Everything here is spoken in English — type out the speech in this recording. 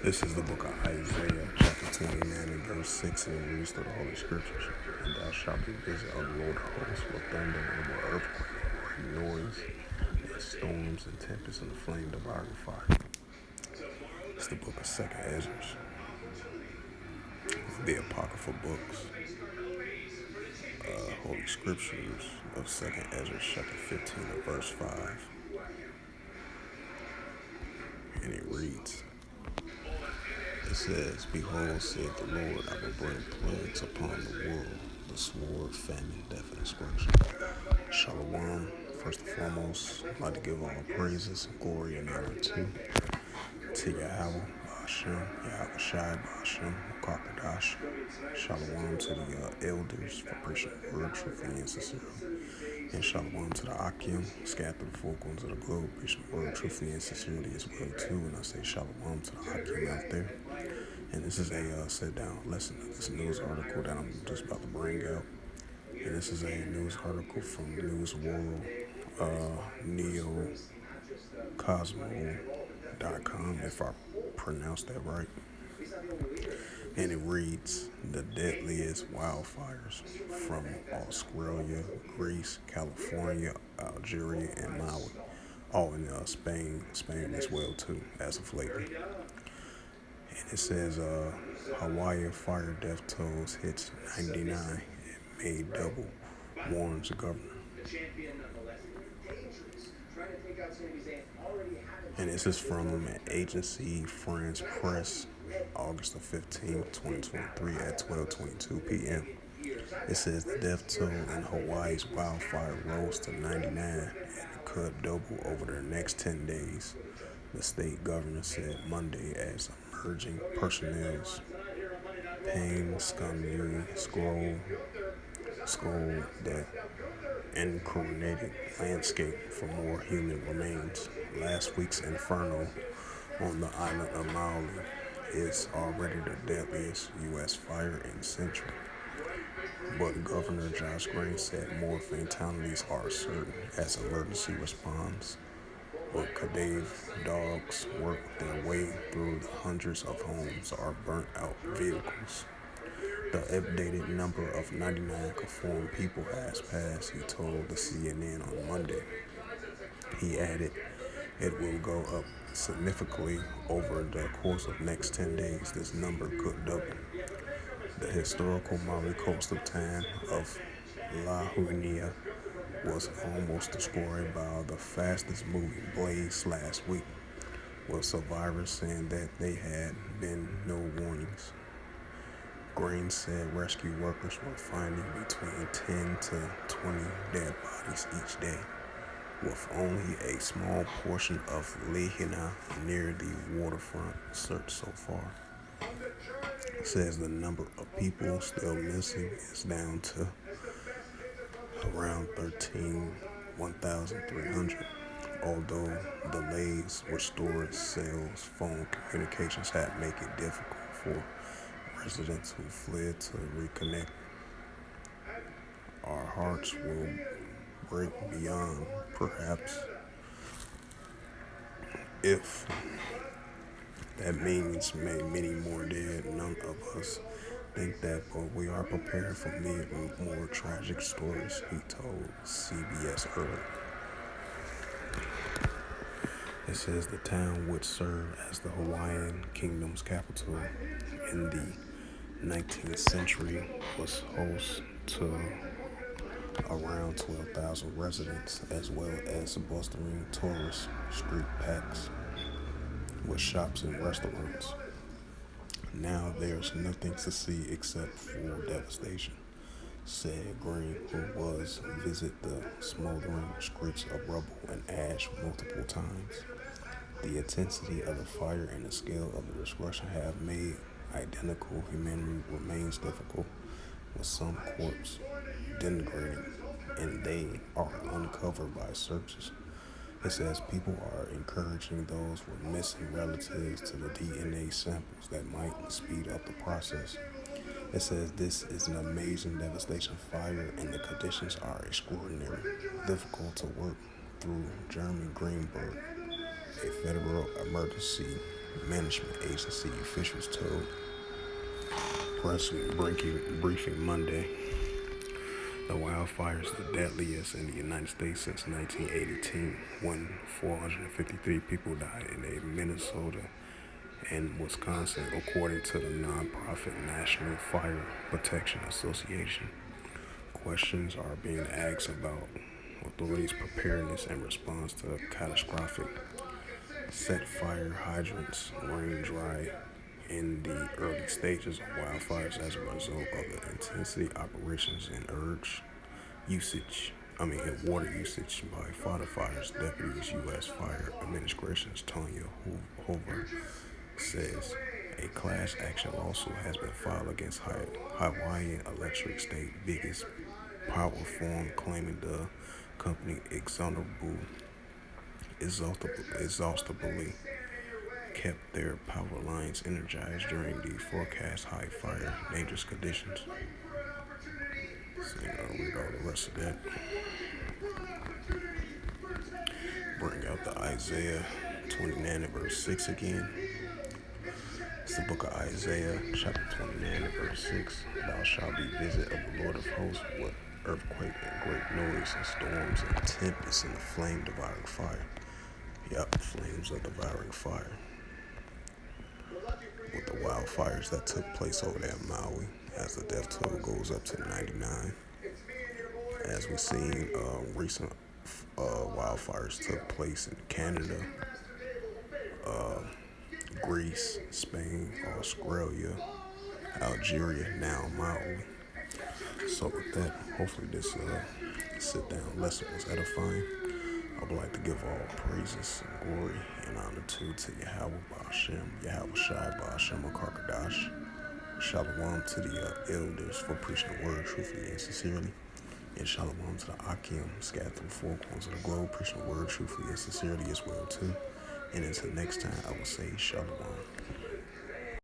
This is the book of Isaiah, chapter 29 and verse 6, and it reads through the Holy Scriptures. And thou shalt be visit of the Lord of hosts with thunder and with earthquake, and noise, and storms and tempests and the flame devouring fire. It's the book of Second Ezra, the apocryphal books, Holy Scriptures of Second Ezra, chapter 15 and verse 5. And it reads, it says, Behold, saith the Lord, I will bring plagues upon the world, the sword, famine, death, and destruction. Shalom. First and foremost, I'd like to give all praises, glory, and honor to Yahweh, Ba'ashem, Yahweh Shai, Ba'ashem, Kakadash. Shalom to the elders for preaching the word truthfully and sincerely. And shalom to the Akim, scattered through the four corners of the globe, preaching the word truthfully and sincerely as well too. And I say shalom to the Akim out there. And this is a sit-down lesson. This news article that I'm just about to bring out. And this is a news article from News World, neocosmo.com, if I pronounced that right. And it reads, the deadliest wildfires from Australia, Greece, California, Algeria, and Maui. All in Spain as well too, as of lately. And it says, Hawaii fire death tolls hits 99 and may double, warns the governor. And this is from an agency, France Press, August the 15th, 2023 at 12:22 p.m. It says the death toll in Hawaii's wildfire rose to 99 and could double over the next 10 days, the state governor said Monday as emerging personnel's pain scroll the incarnated landscape for more human remains. Last week's inferno on the island of Maui is already the deadliest U.S. fire in century. But Governor Josh Green said more fatalities are certain as emergency response. But cadaver dogs work their way through the hundreds of homes or burnt out vehicles. The updated number of 99 conformed people has passed, he told the CNN on Monday. He added, it will go up significantly over the course of next 10 days. This number could double. The historical Maui coastal town of Lahaina was almost destroyed by the fastest moving blaze last week, with survivors saying that there had been no warnings. Green said rescue workers were finding between 10 to 20 dead bodies each day, with only a small portion of Lahaina near the waterfront searched so far. It says the number of people still missing is down to around 1,300, although delays with storage, sales, phone communications have made it difficult for residents who fled to reconnect. Our hearts will break beyond, perhaps, if that means many more dead. None of us think that, but we are prepared for many more tragic stories, he told CBS earlier. It says the town would serve as the Hawaiian kingdom's capital in the 19th century, was host to around 12,000 residents, as well as bustling tourist street packs with shops and restaurants. Now there's nothing to see except full devastation, said Green, who was visit the smoldering streets of rubble and ash multiple times. The intensity of the fire and the scale of the destruction have made identical humanity remains difficult, with some corpses denigrated, and they are uncovered by searches. It says people are encouraging those with missing relatives to the DNA samples that might speed up the process. It says this is an amazing devastation fire and the conditions are extraordinary, difficult to work through Jeremy Greenberg, a federal emergency management agency officials told press briefing Monday. The wildfires, the deadliest in the United States since 1982, when 453 people died in Minnesota and Wisconsin, according to the nonprofit National Fire Protection Association. Questions are being asked about authorities' preparedness and response to catastrophic set fire hydrants ran dry in the early stages of wildfires as a result of the intensity operations and water usage by firefighters. Deputies U.S. Fire Administration's Tonya Hoover says a class action lawsuit has been filed against Hawaiian Electric State biggest power firm, claiming the company exhaustively kept their power lines energized during the forecast high fire dangerous conditions. So I'll read all the rest of that. Bring out the Isaiah 29 and verse 6 again. It's the book of Isaiah, chapter 29 and verse 6. Thou shalt be visit of the Lord of hosts with earthquake and great noise and storms and tempests and the flame devouring fire. Flames of devouring fire. With the wildfires that took place over there in Maui, as the death toll goes up to 99. As we've seen, recent wildfires took place in Canada, Greece, Spain, Australia, Algeria, now Maui. So with that, hopefully this sit-down lesson was edifying. I would like to give all praises and glory and honor to Yahweh Ba'ashem, Yahweh Shai Ba'ashem Akarkadash. Shalom to the elders for preaching the word truthfully and sincerely. And shalom to the Akim scattered through four corners of the globe, preaching the word truthfully and sincerely as well too. And until next time, I will say shalom.